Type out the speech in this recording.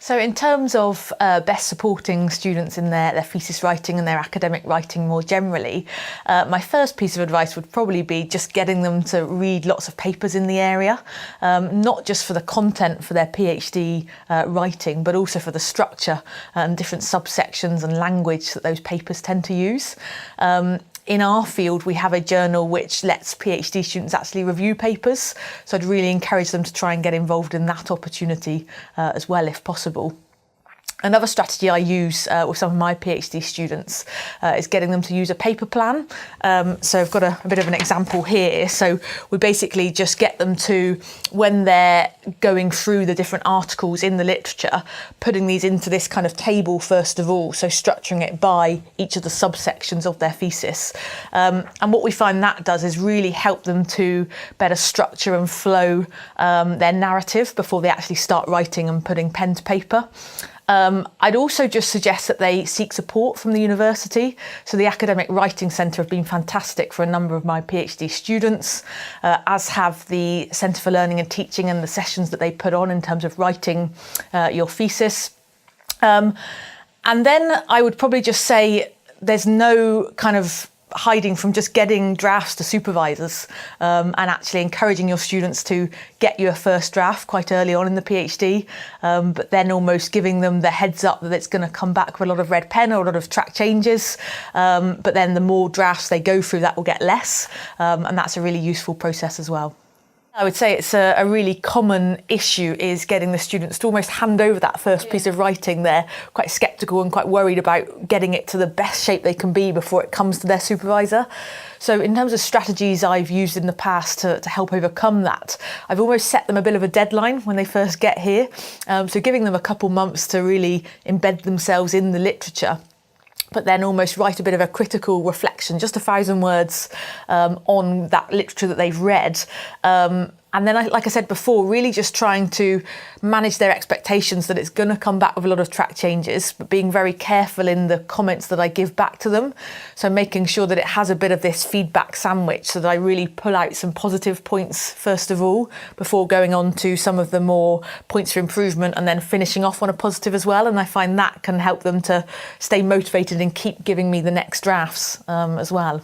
So in terms of best supporting students in their thesis writing and their academic writing more generally, my first piece of advice would probably be just getting them to read lots of papers in the area, not just for the content for their PhD writing, but also for the structure and different subsections and language that those papers tend to use. In our field, we have a journal which lets PhD students actually review papers. So I'd really encourage them to try and get involved in that opportunity as well, if possible. Another strategy I use with some of my PhD students is getting them to use a paper plan. So I've got a bit of an example here. So we basically just get them to, when they're going through the different articles in the literature, putting these into this kind of table first of all, so structuring it by each of the subsections of their thesis. And what we find that does is really help them to better structure and flow their narrative before they actually start writing and putting pen to paper. I'd also just suggest that they seek support from the university. So the Academic Writing Centre have been fantastic for a number of my PhD students, as have the Centre for Learning and Teaching and the sessions that they put on in terms of writing your thesis. And then I would probably just say there's no kind of hiding from just getting drafts to supervisors and actually encouraging your students to get you a first draft quite early on in the PhD, but then almost giving them the heads up that it's going to come back with a lot of red pen or a lot of track changes. But then the more drafts they go through, that will get less. And that's a really useful process as well. I would say it's a really common issue is getting the students to almost hand over that first piece of writing. They're quite sceptical and quite worried about getting it to the best shape they can be before it comes to their supervisor. So in terms of strategies I've used in the past to help overcome that, I've almost set them a bit of a deadline when they first get here. So giving them a couple months to really embed themselves in the literature, but then almost write a bit of a critical reflection, just 1,000 words on that literature that they've read. And then, like I said before, really just trying to manage their expectations that it's going to come back with a lot of track changes, but being very careful in the comments that I give back to them. So making sure that it has a bit of this feedback sandwich so that I really pull out some positive points first of all, before going on to some of the more points for improvement and then finishing off on a positive as well. And I find that can help them to stay motivated and keep giving me the next drafts as well.